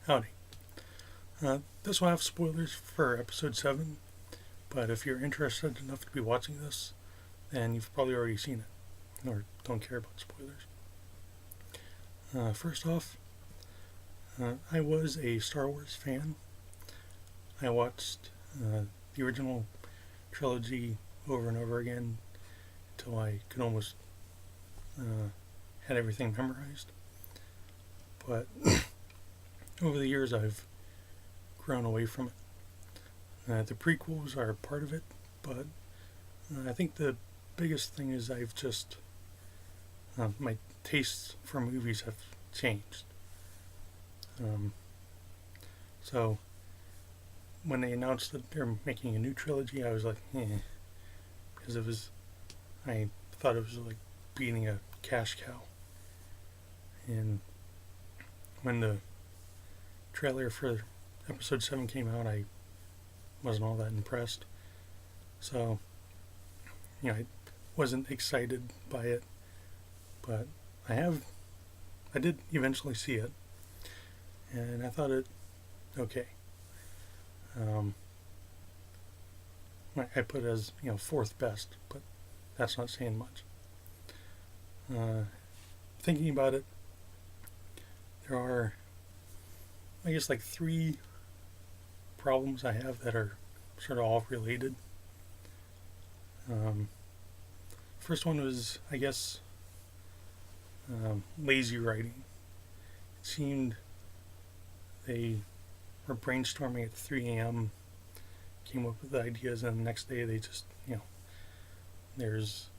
Howdy. This will have spoilers for episode 7, but if you're interested enough to be watching this, then you've probably already seen it, or don't care about spoilers. First off, I was a Star Wars fan. I watched the original trilogy over and over again until I could almost had everything memorized. But over the years, I've grown away from it. The prequels are part of it, but I think the biggest thing is I've just my tastes for movies have changed. So when they announced that they're making a new trilogy, I was like, because I thought it was like beating a cash cow. And when the trailer for episode 7 came out, I wasn't all that impressed. So, I wasn't excited by it, but I did eventually see it, and I thought it okay. I put it as, fourth best, but that's not saying much. Thinking about it, there are, I guess, like 3 problems I have that are sort of all related. First one was, I guess, lazy writing. It seemed they were brainstorming at 3 a.m., came up with ideas, and the next day they just, there's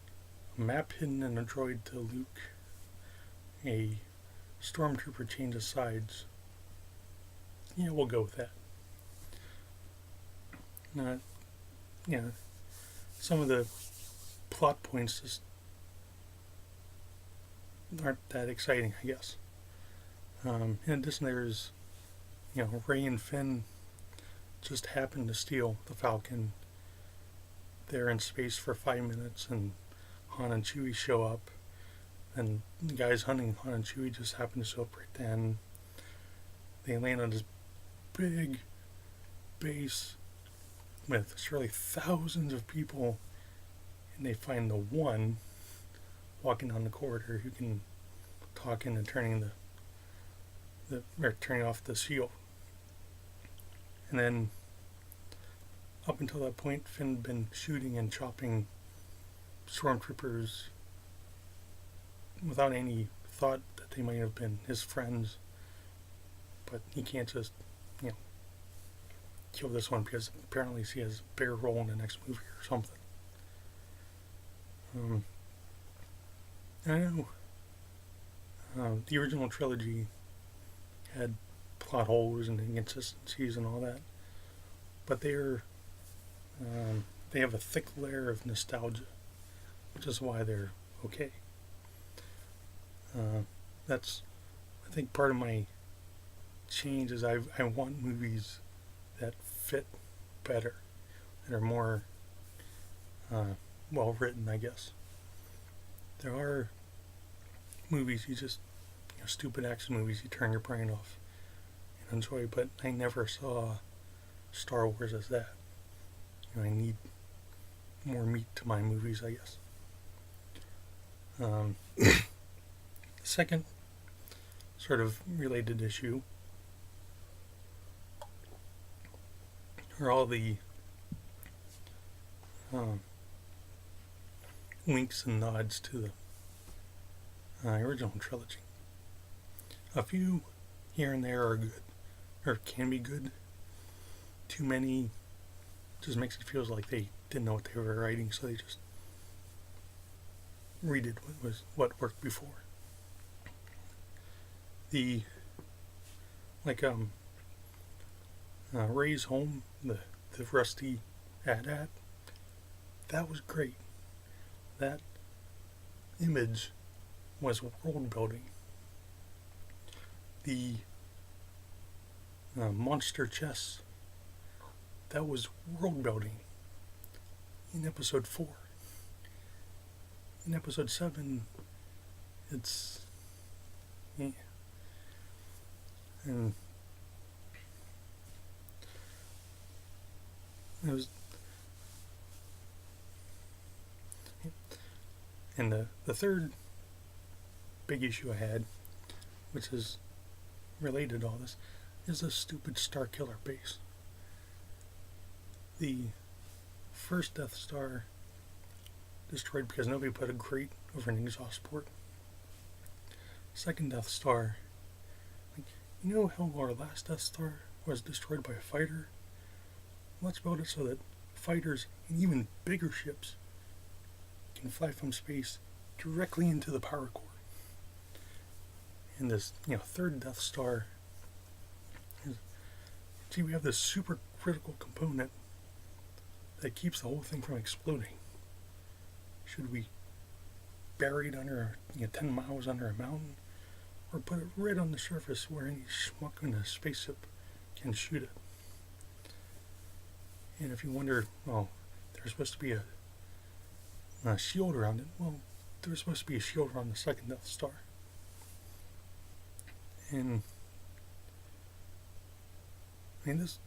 a map hidden in a droid to Luke, a stormtrooper changes sides. We'll go with that. Some of the plot points just aren't that exciting, I guess. In addition, there's, Rey and Finn just happen to steal the Falcon. They're in space for 5 minutes, and Han and Chewie show up, and the guys hunting Han and Chewie just happen to show up right then. They land on this big base with surely thousands of people, and they find the one walking down the corridor who can talk into turning turning off the shield. And then up until that point, Finn had been shooting and chopping stormtroopers without any thought that they might have been his friends. But he can't just, kill this one because apparently she has a bigger role in the next movie or something. I know the original trilogy had plot holes and inconsistencies and all that, but they have a thick layer of nostalgia, which is why they're okay. That's, I think, part of my change is I want movies that fit better, that are more well written, I guess. There are movies you just, stupid action movies you turn your brain off and enjoy, but I never saw Star Wars as that. I need more meat to my movies, I guess. Second sort of related issue are all the winks and nods to the original trilogy. A few here and there are good, or can be good. Too many just makes it feel like they didn't know what they were writing, so they just redid what worked before. The Ray's home, the rusty AT-AT, that was great. That image was world building. The monster chess, that was world building in episode 4. In episode 7, it's and it was, and the third big issue I had, which is related to all this, is this stupid Starkiller base. The first Death Star destroyed because nobody put a grate over an exhaust port. Second Death Star, you know how our last Death Star was destroyed by a fighter? Let's build it so that fighters and even bigger ships can fly from space directly into the power core. And this, third Death Star is, gee, we have this super critical component that keeps the whole thing from exploding. Should we bury it under, 10 miles under a mountain, or put it right on the surface where any schmuck in a spaceship can shoot it? And if you wonder, well, there's supposed to be a shield around it. Well, there's supposed to be a shield around the second Death Star. And I mean, this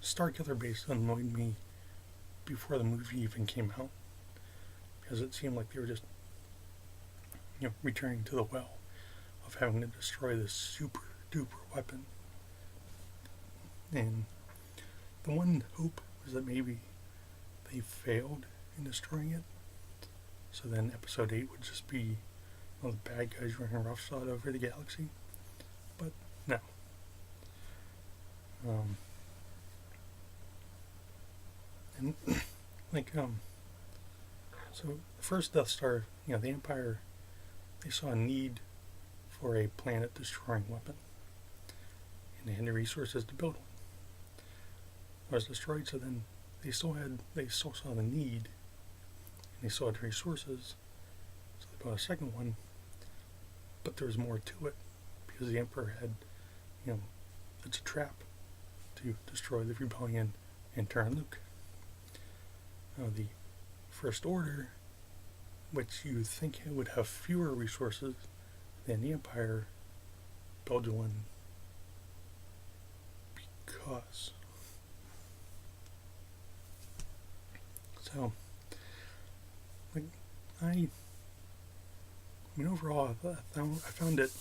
Starkiller base annoyed me before the movie even came out, because it seemed like they were just, returning to the well of having to destroy this super duper weapon. And the one hope was that maybe they failed in destroying it, so then Episode 8 would just be all the bad guys running roughshod over the galaxy. But no. And so the first Death Star, the Empire, they saw a need for a planet destroying weapon, and they had the resources to build one. It was destroyed, so then they still saw the need, and they saw the resources, so they built a second one. But there was more to it, because the Emperor had, it's a trap to destroy the rebellion and turn Luke. The First Order, which you think would have fewer resources than the Empire, built one because. So, I mean, overall, I found it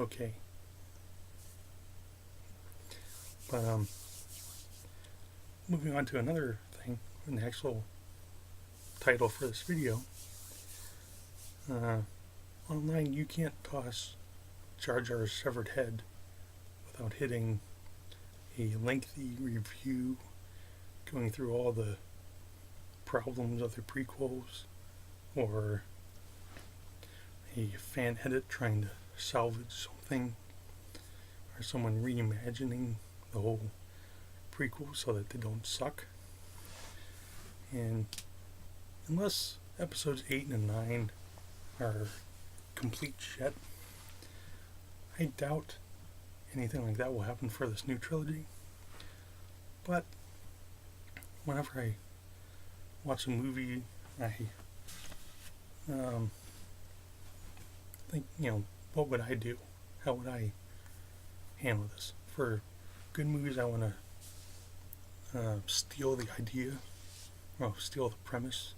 okay. But, moving on to another thing, an actual title for this video. Online, you can't toss Jar Jar's severed head without hitting a lengthy review going through all the problems of the prequels, or a fan edit trying to salvage something, or someone reimagining the whole prequel so that they don't suck. And unless episodes 8 and 9 are complete shit, I doubt anything like that will happen for this new trilogy. But whenever I watch a movie, I think, what would I do? How would I handle this? For good movies, I want to steal the idea, steal the premise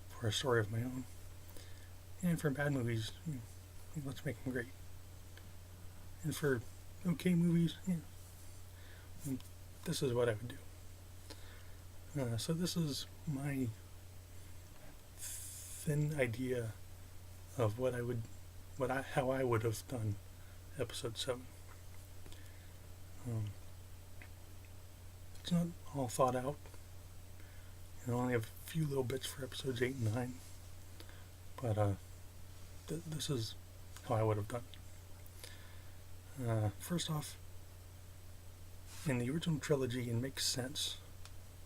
for a story of my own. And for bad movies, let's make them great. And for okay movies, this is what I would do. So this is my thin idea of how I would have done episode 7. It's not all thought out. I only have a few little bits for episodes 8 and 9, but this is how I would have done. First off, in the original trilogy, it makes sense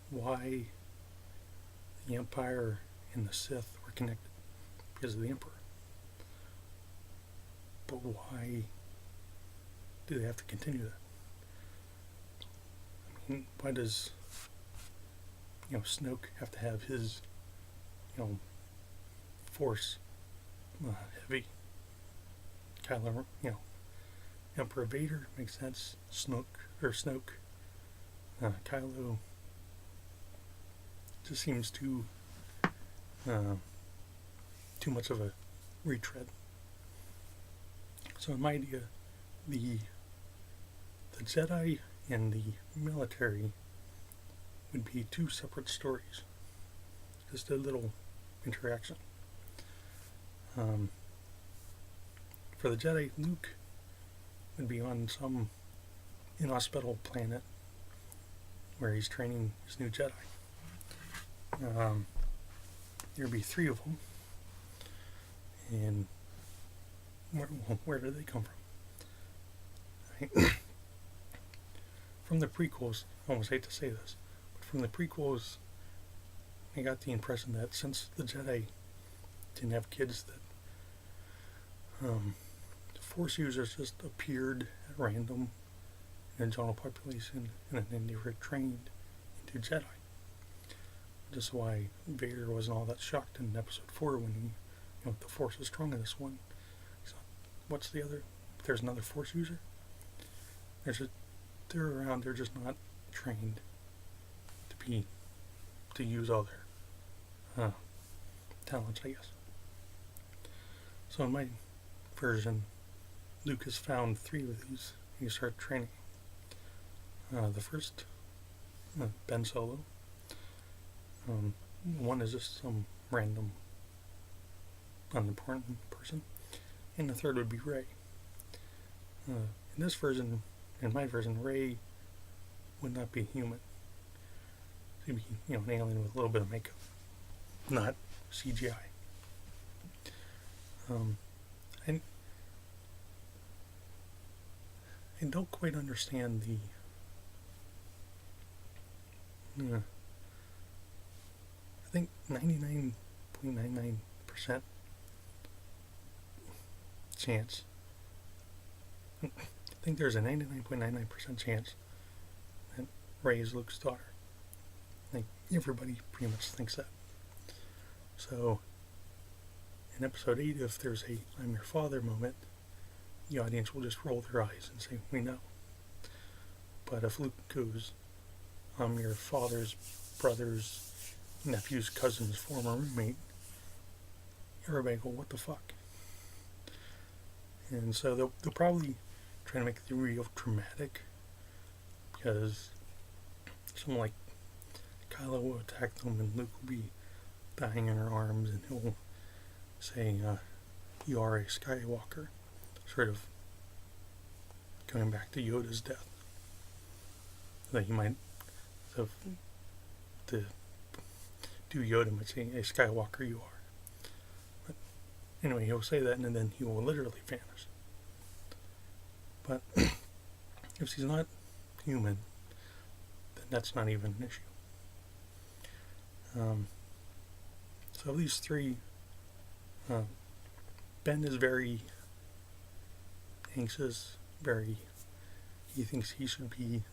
why the Empire and the Sith were connected, because of the Emperor. But why do they have to continue that? I mean, why does Snoke have to have his Force heavy? Kylo, Emperor Vader makes sense. Snoke Kylo just seems too much of a retread. So in my idea, the Jedi and the military would be two separate stories. Just a little interaction. For the Jedi, Luke would be on some inhospitable planet where he's training his new Jedi. There'd be 3 of them, and where do they come from? Right? From the prequels, I almost hate to say this, but from the prequels, I got the impression that since the Jedi didn't have kids, that Force users just appeared at random in the general population, and then they were trained into Jedi. This is why Vader wasn't all that shocked in Episode 4 when the Force is strong in this one. So, what's the other? There's another Force user. They're around. They're just not trained to use all their talents, I guess. So in my version, Luke has found 3 of these. He started training. The first, Ben Solo. One is just some random, unimportant person, and the third would be Rey. In this version, in my version, Rey would not be human. She'd be, an alien with a little bit of makeup, not CGI. I don't quite understand I think 99.99% chance. I think there's a 99.99% chance that Rey is Luke's daughter. Like, everybody pretty much thinks that. So, in Episode 8, if there's a "I'm your father" moment, the audience will just roll their eyes and say, "We know." But if Luke goes, "I'm your father's brother's nephew's cousin's former roommate," everybody go, "What the fuck?" And so they'll probably try to make the real dramatic, because someone like Kylo will attack them and Luke will be dying in her arms, and he'll say, "You are a Skywalker," sort of going back to Yoda's death. That he might have to do Yoda might say, "A Skywalker you are." But anyway, he'll say that, and then he will literally vanish. But if she's not human, then that's not even an issue. So of these 3, Ben is very anxious, he thinks he should be,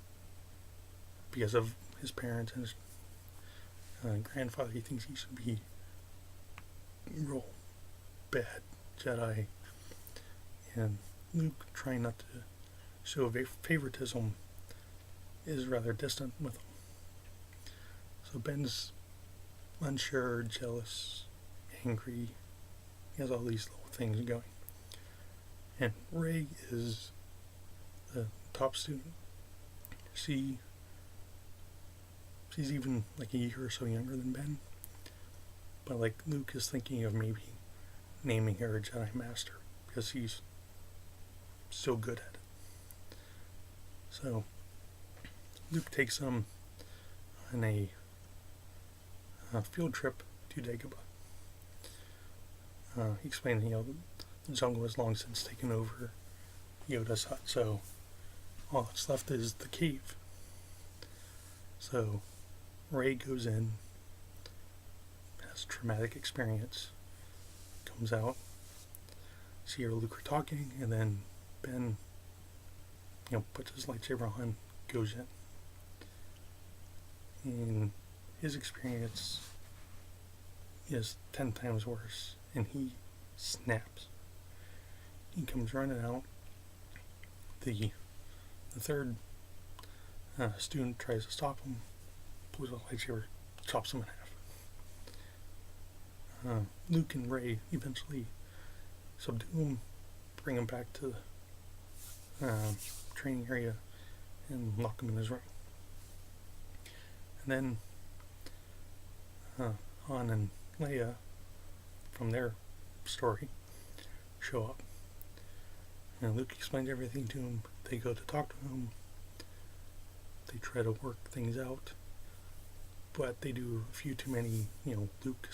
because of his parents and his grandfather, he thinks he should be real bad Jedi. And Luke, trying not to show favoritism, is rather distant with him. So Ben's unsure, jealous, angry. He has all these little things going. And Rey is the top student. She's even like a year or so younger than Ben. But like Luke is thinking of maybe naming her a Jedi Master because he's so good at it. So Luke takes them on a field trip to Dagobah. He explained, the jungle has long since taken over Yoda's hut, so all that's left is the cave. So Rey goes in, has a traumatic experience, comes out, she and Luke are talking, and then Ben, puts his lightsaber on, goes in. And his experience is 10 times worse, and he snaps. He comes running out. The third A student tries to stop him, pulls out a lightsaber, chops him in half. Luke and Rey eventually subdue him, bring him back to the training area, and lock him in his room. And then Han and Leia, from their story, show up. And Luke explains everything to him. They go to talk to him. They try to work things out. But they do a few too many, Luke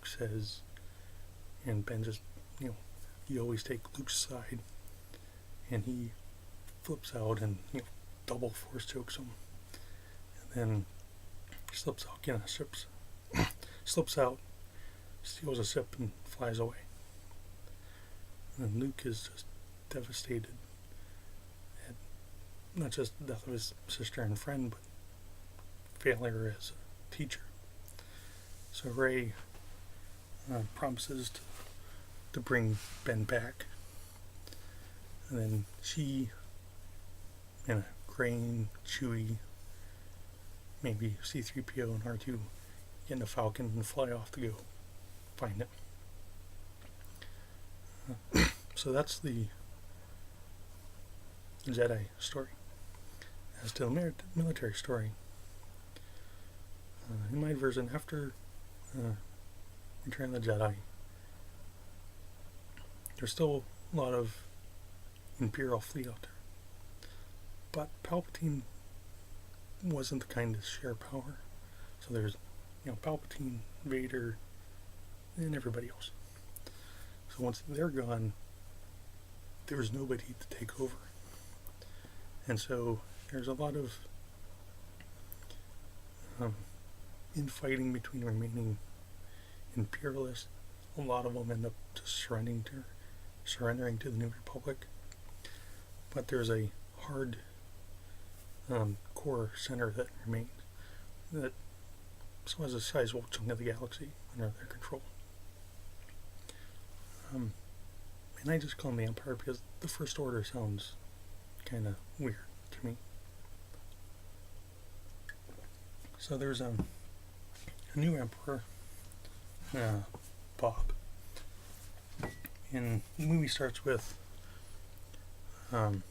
says, and Ben just, you always take Luke's side. And he flips out and, double force chokes him. And then slips out, steals a sip, and flies away. And Luke is just devastated at not just the death of his sister and friend, but failure as a teacher. So Rey promises to bring Ben back. And then she, in a Crane, Chewie, maybe C-3PO and R2, get in a Falcon and fly off to go find him. So that's the Jedi story. As to the military story, in my version, after Return of the Jedi, there's still a lot of Imperial fleet out there. But Palpatine wasn't the kind to share power. So there's, Palpatine, Vader, and everybody else. So once they're gone, there was nobody to take over. And so there's a lot of infighting between remaining Imperialists. A lot of them end up just surrendering to the New Republic. But there's a hard core center that remains, that still has a sizable chunk of the galaxy under their control. And I just call them the Empire because the First Order sounds kind of weird to me. So there's a new Emperor, Bob. And the movie starts with Phasma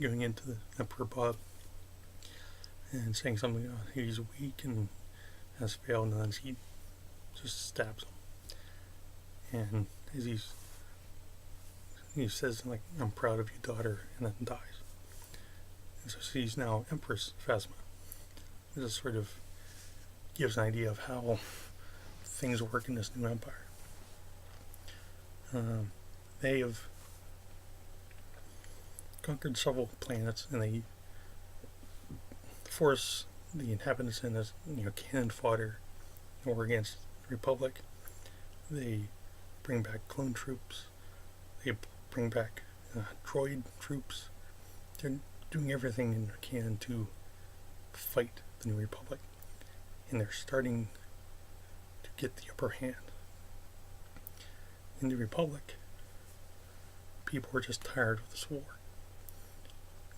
going into the Emperor Bob and saying something about he's weak and has failed, and then he just stabs him. And as he says, like, I'm proud of you, daughter, and then dies. And so she's now Empress Phasma. It just sort of gives an idea of how things work in this new empire. They have conquered several planets, and they force the inhabitants in as cannon fodder in war against the Republic. They bring back clone troops. They bring back droid troops. They're doing everything in their can to fight the New Republic, and they're starting to get the upper hand. In the Republic, people are just tired of this war.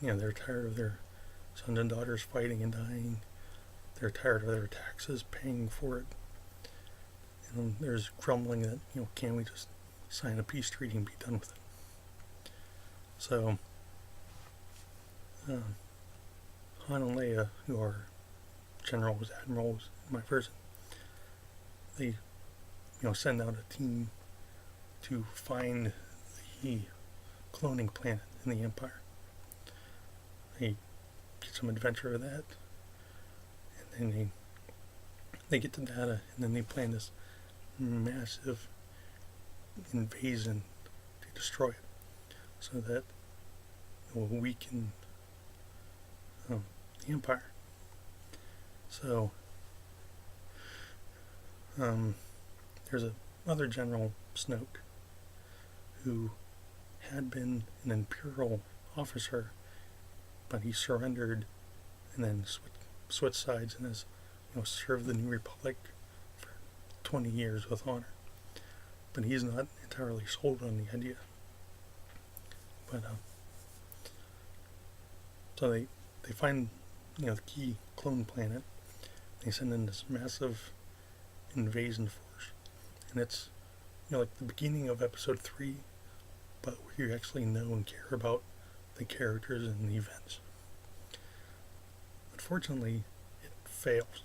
They're tired of their sons and daughters fighting and dying. They're tired of their taxes paying for it. And there's grumbling that, can we just sign a peace treaty and be done with it? So, Han and Leia, who are generals, admirals in my version, they, send out a team to find the cloning planet in the Empire. They get some adventure of that, and then they get the data, and then they plan this massive invasion to destroy it, so that it will weaken the Empire. So there's another General Snoke who had been an Imperial officer, but he surrendered and then switched sides and has served the New Republic for 20 years with honor. but he's not entirely sold on the idea. But so they find, the key clone planet. They send in this massive invasion force, and it's like the beginning of episode 3, but where you actually know and care about the characters and the events. Unfortunately, it fails.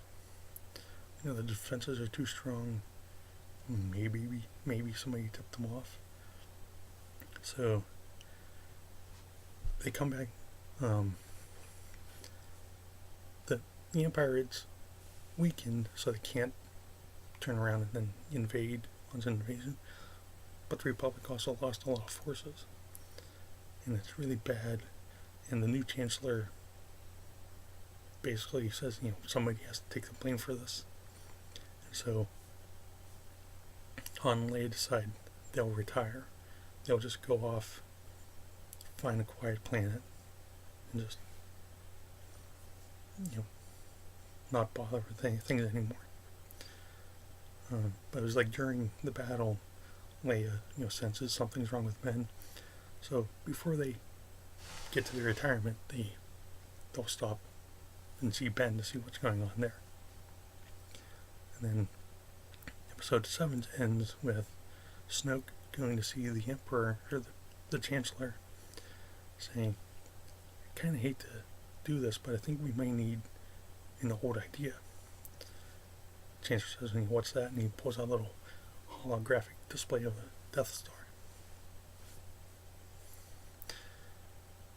The defenses are too strong. Maybe somebody tipped them off. So they come back. The Empire is weakened, so they can't turn around and then invade once an invasion. But the Republic also lost a lot of forces, and it's really bad. And the new Chancellor basically says, somebody has to take the blame for this. And so Han and Leia decide they'll retire. They'll just go off, find a quiet planet, and just, not bother with things anymore. But it was like during the battle, Leia, senses something's wrong with Ben. So before they get to the retirement, they'll stop and see Ben to see what's going on there. And then episode 7 ends with Snoke going to see the Emperor, or the Chancellor, saying, I kind of hate to do this, but I think we may need an old idea. Chancellor says, what's that? And he pulls out a little holographic display of the Death Star.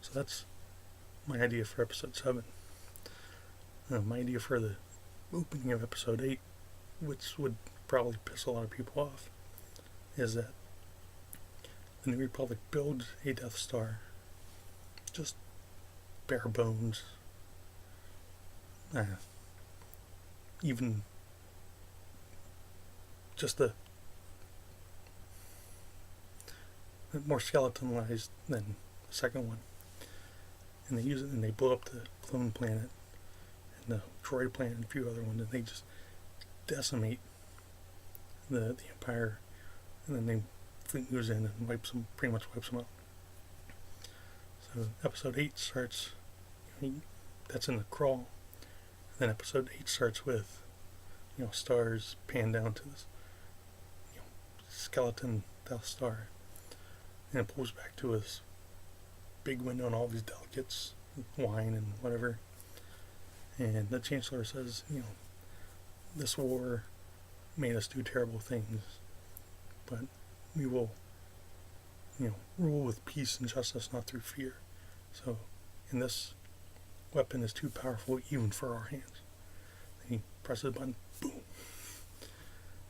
So that's my idea for episode 7. My idea for the opening of episode 8, which would probably piss a lot of people off, is that the New Republic builds a Death Star, just bare bones, even just more skeletonized than the second one. And they use it and they blow up the clone planet and the droid planet and a few other ones, and they just decimate the Empire, and then they fleet moves in and pretty much wipes them out. So episode 8 starts, that's in the crawl. And then episode 8 starts with, stars pan down to this, skeleton Death Star, and it pulls back to this big window and all these delegates, wine and whatever. And the Chancellor says, this war made us do terrible things, but we will, rule with peace and justice, not through fear. So, and this weapon is too powerful even for our hands. And he presses a button, boom.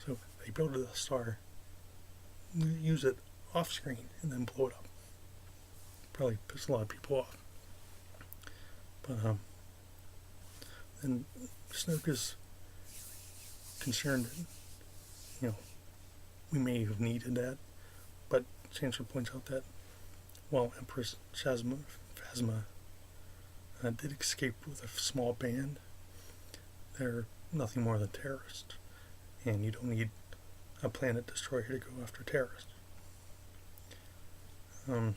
So they build a Death Star, use it off screen, and then blow it up. Probably piss a lot of people off. But then Snoke is concerned that, we may have needed that, but Chancellor points out that while Empress Phasma did escape with a small band, they're nothing more than terrorists, and you don't need a planet destroyer to go after terrorists. I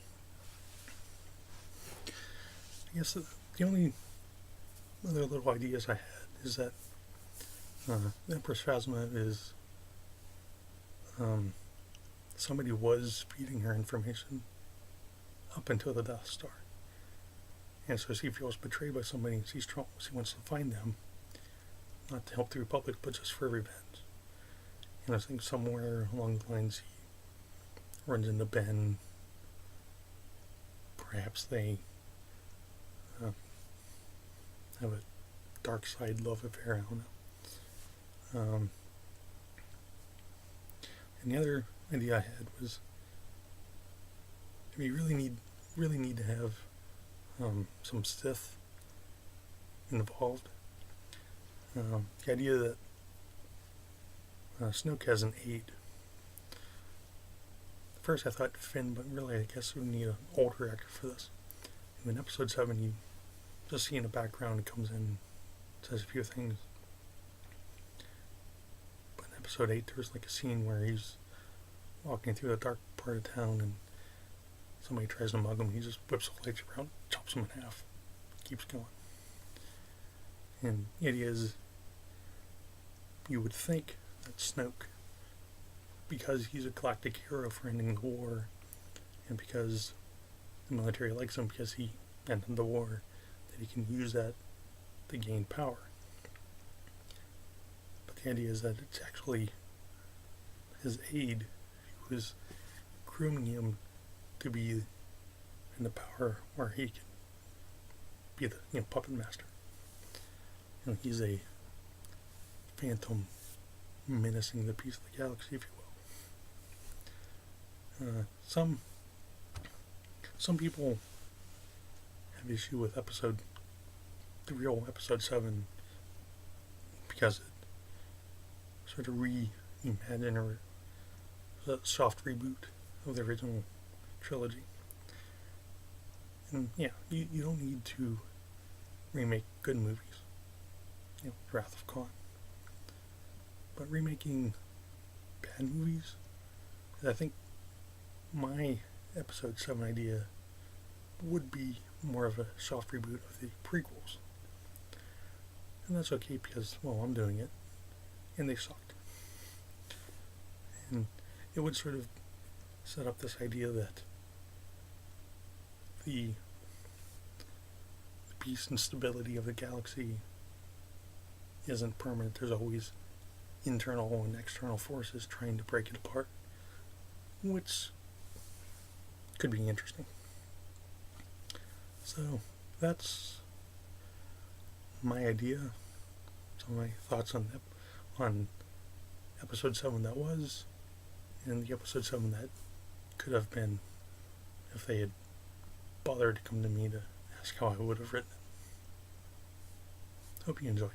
guess the only other little ideas I had is that Empress Phasma is somebody was feeding her information up until the Death Star, and so she feels betrayed by somebody, and she wants to find them, not to help the Republic, but just for revenge. And I think somewhere along the lines he runs into Ben. Perhaps they have a dark side love affair, I don't know. And the other idea I had was, we really need to have some Sith involved. The idea that Snoke has an aide. First I thought Finn, but really I guess we need an older actor for this. And in episode 7 you just see in the background, he comes in, says a few things. But in episode 8 there's like a scene where he's walking through a dark part of town and somebody tries to mug him. He just whips the lightsaber out, chops him in half, keeps going. And the idea is, you would think that Snoke, because he's a galactic hero for ending the war, and because the military likes him because he ended the war, that he can use that to gain power. But the idea is that it's actually his aide who is grooming him to be in the power where he can be the puppet master. And he's a phantom menacing the peace of the galaxy, if you will. Some people have issue with the real episode 7, because it sort of reimagined or a soft reboot of the original trilogy. And yeah, you don't need to remake good movies, Wrath of Khan. But remaking bad movies, I think my episode 7 idea would be more of a soft reboot of the prequels. And that's okay because, well, I'm doing it, and they sucked. And it would sort of set up this idea that the peace and stability of the galaxy isn't permanent. There's always internal and external forces trying to break it apart, which could be interesting. So that's my idea. Some of my thoughts on episode 7 that was, and the episode 7 that could have been if they had bothered to come to me to ask how I would have written it. Hope you enjoyed.